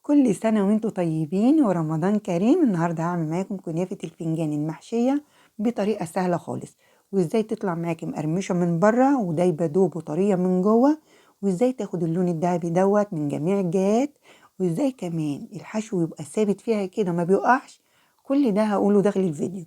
كل سنة وانتوا طيبين ورمضان كريم. النهاردة هعمل معاكم كنافة الفنجان المحشية بطريقة سهلة خالص، وازاي تطلع معاكي مقرمشة من بره ودايبة دوب وطرية من جوه، وازاي تاخد اللون الدهبي دوت من جميع الجهات، وازاي كمان الحشو يبقى ثابت فيها كده ما بيقعش. كل ده هقوله داخل الفيديو.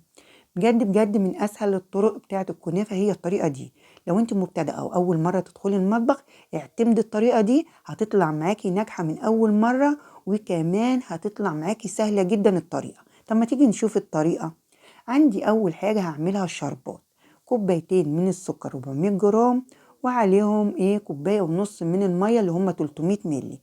بجد بجد من اسهل الطرق بتاعه الكنافه هي الطريقه دي. لو انت مبتدئه او اول مره تدخلي المطبخ اعتمدي الطريقه دي، هتطلع معاكي ناجحه من اول مره، وكمان هتطلع معاكي سهله جدا الطريقه. طب ما تيجي نشوف الطريقه. عندي اول حاجه هعملها الشربات. كوبايتين من السكر 400 جرام، وعليهم كوبايه ونص من الميه اللي هم 300 مللي،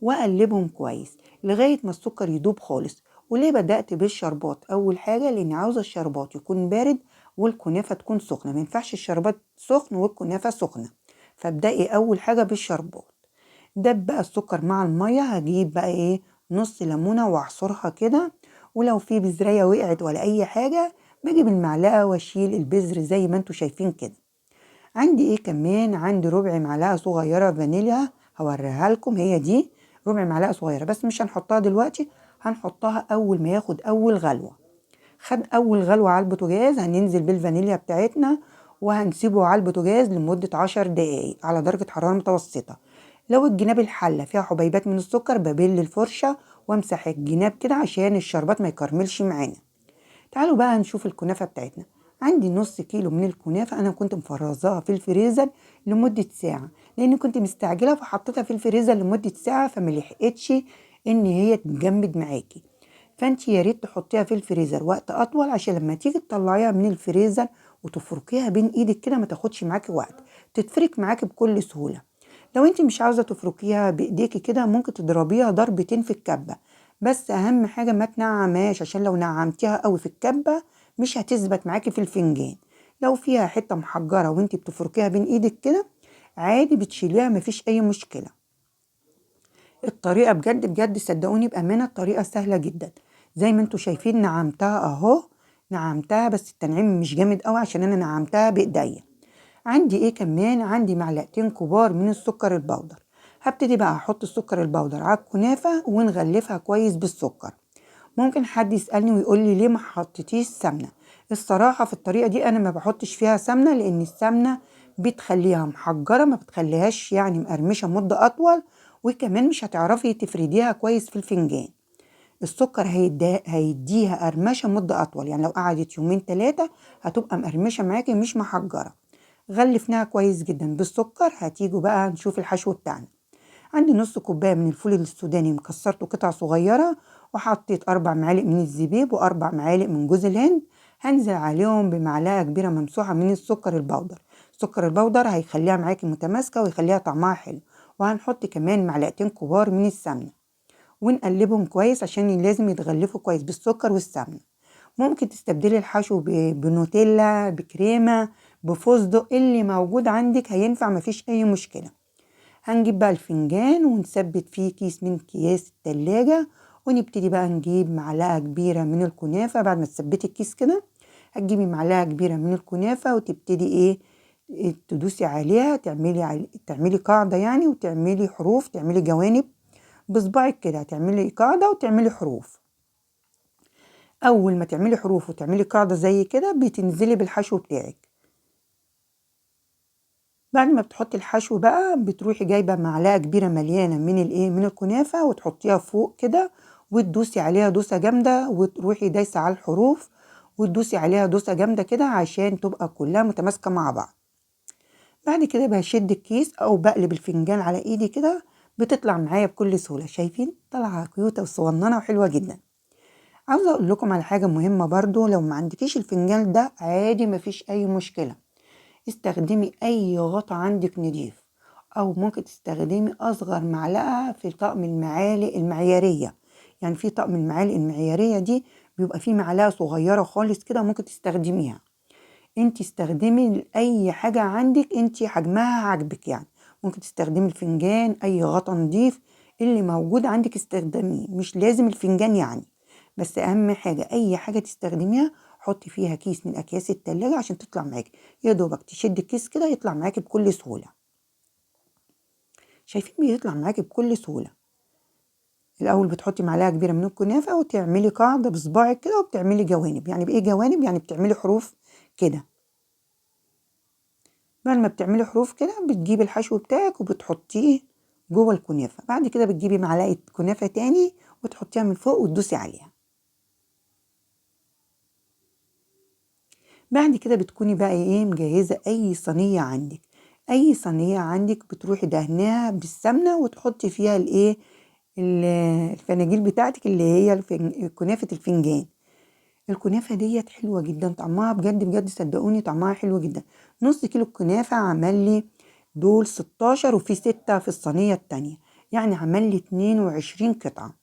واقلبهم كويس لغايه ما السكر يدوب خالص. وليه بدأت بالشربات؟ أول حاجة لأني عاوزة الشربات يكون بارد والكنافة تكون سخنة، ما ينفعش الشربات سخن والكنافة سخنة. فابدأي أول حاجة بالشربات. دب بقى السكر مع المية، هجيب بقى نص ليمونة واعصرها كده، ولو في بذرية وقعت ولا أي حاجة بجيب المعلقة واشيل البذر زي ما انتوا شايفين كده. عندي كمان، عندي ربع معلقة صغيرة فانيليا، هوريها لكم. هي دي ربع معلقة صغيرة بس مش هنحطها دلوقتي، هنحطها أول ما ياخد أول غلوة. خد أول غلوة على البوتاجاز، هننزل بالفانيليا بتاعتنا وهنسيبه على البوتاجاز لمدة 10 دقايق على درجة حرارة متوسطة. لو الجناب الحلة فيها حبيبات من السكر ببل الفرشة وامسح الجناب كده عشان الشربات ما يكرملش معانا. تعالوا بقى نشوف الكنافة بتاعتنا. عندي نص كيلو من الكنافة، أنا كنت مفرزاها في الفريزر لمدة ساعة، لأن كنت مستعجلة فحطيتها في الفريزر لمدة ساعة فملحقتش إن هي تتجمد معاكي. فانت يا ريت تحطيها في الفريزر وقت أطول، عشان لما تيجي تطلعيها من الفريزر وتفركيها بين إيدك كده ما تاخدش معاكي وقت، تتفرك معاكي بكل سهولة. لو انت مش عاوزة تفركيها بإيديكي كده ممكن تضربيها ضربتين في الكبة، بس اهم حاجة ما تنعمهاش، عشان لو نعمتيها قوي في الكبة مش هتثبت معاكي في الفنجان. لو فيها حتة محجرة وانتي بتفركيها بين ايدك كده عادي بتشيليها، مفيش اي مشكلة. الطريقة بجد بجد صدقوني بأمانة الطريقة سهلة جدا. زي ما انتوا شايفين نعمتها اهو، نعمتها بس التنعيم مش جامد قوي عشان انا نعمتها بايديا. عندي كمان، عندي معلقتين كبار من السكر البودر. هبتدي بقى احط السكر البودر على الكنافة ونغلفها كويس بالسكر. ممكن حد يسألني ويقول لي ليه ما حطيتيش سمنة؟ الصراحة في الطريقة دي أنا ما بحطش فيها سمنة، لأن السمنة بتخليها محجرة، ما بتخليهاش يعني مقرمشة مدة أطول، وكمان مش هتعرفي تفرديها كويس في الفنجان. السكر هيديها قرمشة مدة أطول، يعني لو قعدت يومين 3 هتبقى مقرمشة معاكي مش محجرة. غلفناها كويس جدا بالسكر. هتيجوا بقى نشوف الحشو بتاعنا. عندي نص كوباية من الفول السوداني مكسرته قطع صغيرة، وحطيت 4 معالق من الزبيب و4 معالق من جوز الهند. هنزل عليهم بمعلقة كبيرة ممسوحة من السكر البودر. السكر البودر هيخليها معاكي متماسكة ويخليها طعمها حلو. وهنحط كمان معلقتين كبار من السمنة ونقلبهم كويس عشان لازم يتغلفوا كويس بالسكر والسمنة. ممكن تستبدلي الحشو بنوتيلا، بكريمة، بفستق، اللي موجود عندك هينفع، مفيش أي مشكلة. هنجيب بقى الفنجان ونثبت فيه كيس من اكياس التلاجة، ونبتدي بقى نجيب معلقة كبيرة من الكنافة. بعد ما تثبتي الكيس كده هتجيبي معلقة كبيرة من الكنافة وتبتدي تدوسي عليها، تعملي قاعدة يعني، وتعملي حروف، تعملي جوانب بصباعك كده، هتعملي قاعدة وتعملي حروف. أول ما تعملي حروف وتعملي قاعدة زي كده بتنزلي بالحشو بتاعك. بعد ما بتحطي الحشو بقى بتروحي جايبه معلقه كبيره مليانه من الكنافه وتحطيها فوق كده، وتدوسي عليها دوسه جامده، وتروحي دايسه على الحروف وتدوسي عليها دوسه جامده كده عشان تبقى كلها متماسكه مع بعض. بعد كده بشد الكيس او بقلب الفنجان على ايدي كده، بتطلع معايا بكل سهوله. شايفين طالعه كيوته وصغننه وحلوه جدا. عاوزه اقول لكم على حاجه مهمه برضو، لو ما عندكيش الفنجان ده عادي مفيش اي مشكله، استخدمي أي غطا عندك نضيف، أو ممكن تستخدمي أصغر معلقة في طقم المعالق المعيارية. يعني في طقم المعالق المعيارية دي بيبقى فيه معلقة صغيرة خالص كده ممكن تستخدميها. انت استخدمي أي حاجة عندك انت حجمها عجبك يعني. ممكن تستخدمي الفنجان، أي غطا نضيف اللي موجود عندك استخدميه، مش لازم الفنجان يعني. بس أهم حاجة أي حاجة تستخدميها حطي فيها كيس من أكياس التلاجة عشان تطلع معاكي. يا دوبك تشد الكيس كده يطلع معاكي بكل سهولة. شايفين بيطلع معاكي بكل سهولة. الاول بتحطي معلقه كبيره من الكنافه وتعملي قاعده بصباعك كده وبتعملي جوانب. يعني بايه جوانب؟ يعني بتعملي حروف كده. بعد ما بتعملي حروف كده بتجيبي الحشو بتاعك وبتحطيه جوه الكنافه. بعد كده بتجيبي معلقه كنافه تاني وتحطيها من فوق وتدوسي عليها. بعد كده بتكوني بقى ايه مجهزه اي صينيه عندك. اي صينيه عندك بتروحي دهناها بالسمنه وتحطي فيها الايه الفناجيل بتاعتك اللي هي كنافه الفنجان. الكنافة ديت حلوة جدا، طعمها بجد بجد صدقوني طعمها حلو جدا. نص كيلو الكنافة عمل لي دول 16 وفي 6 في الصينية التانية، يعني عمل لي 22 قطعة.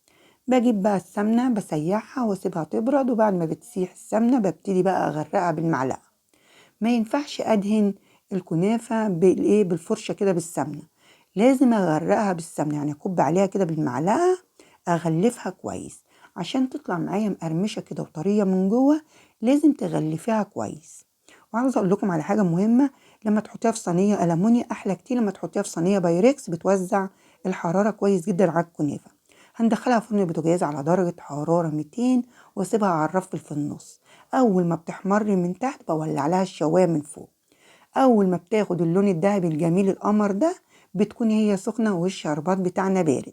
بجيب بقى السمنة بسيحها واسيبها تبرد، وبعد ما بتسيح السمنة ببتدي بقى اغرقها بالمعلقة. ما ينفعش ادهن الكنافة بالايه بالفرشة كده بالسمنة، لازم اغرقها بالسمنة، يعني اكب عليها كده بالمعلقة اغلفها كويس عشان تطلع معايا مقرمشة كده وطرية من جوه. لازم تغلفيها كويس. وعاوزة اقول لكم على حاجة مهمة، لما تحطيها في صينية ألمونيا احلى كتير لما تحطيها في صينية بايركس، بتوزع الحرارة كويس جدا على الكنافة. هندخلها فرن البوتاجاز على درجة حرارة 200 واسيبها على الرف في النص. اول ما بتحمر من تحت بولع لها الشوايه من فوق. اول ما بتاخد اللون الذهبي الجميل القمر ده بتكون هي سخنه والشربات بتاعنا بارد.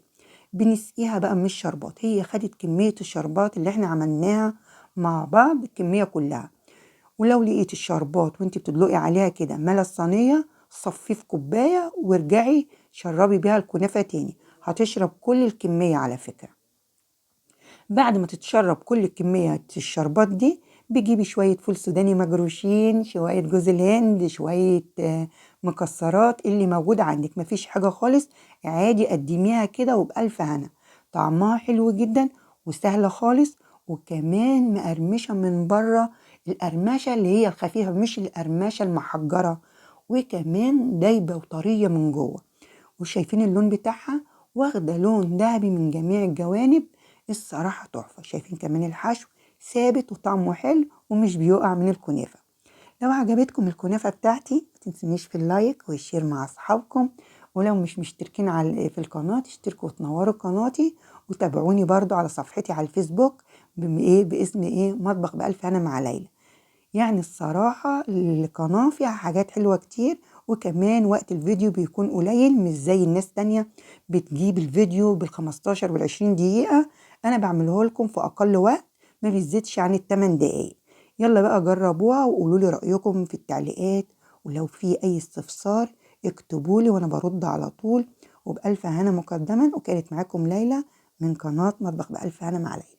بنسقيها بقى من الشربات. هي خدت كميه الشربات اللي احنا عملناها مع بعض الكميه كلها. ولو لقيت الشربات وانت بتدلقي عليها كده ملا الصينيه، صفيه في كوبايه وارجعي شربي بيها الكنافه تاني، هتشرب كل الكميه على فكره. بعد ما تتشرب كل كمية الشربات دي بتجيبي شوية فول سوداني مجروشين، شوية جوز الهند، شوية مكسرات اللي موجود عندك، مفيش حاجة خالص، عادي قدميها كده وبألف هنا. طعمها حلو جدا وسهلة خالص، وكمان مقرمشة من بره، القرمشة اللي هي الخفيفة مش القرمشة المحجرة، وكمان دايبة وطرية من جوه. وشايفين اللون بتاعها واخدة لون ذهبي من جميع الجوانب. الصراحة تحفة. شايفين كمان الحشو ثابت وطعمه حلو ومش بيقع من الكنافة. لو عجبتكم الكنافة بتاعتي متنسونيش في اللايك والشير مع أصحابكم. ولو مش مشتركين في القناة اشتركوا وتنوروا قناتي، وتابعوني برضو على صفحتي على الفيسبوك باسم مطبخ بألف هنا مع ليلى. يعني الصراحة القناة فيها حاجات حلوة كتير، وكمان وقت الفيديو بيكون قليل مش زي الناس تانية بتجيب الفيديو بال15 وال20 دقيقة. أنا بعمله لكم في أقل وقت، ما بيزيدش عن ال8 دقايق. يلا بقى جربوها وقولوا لي رأيكم في التعليقات، ولو في أي استفسار اكتبولي وأنا برد على طول. وبألف هنا مقدما. وكانت معاكم ليلى من قناة مطبخ بألف هنا مع ليلى.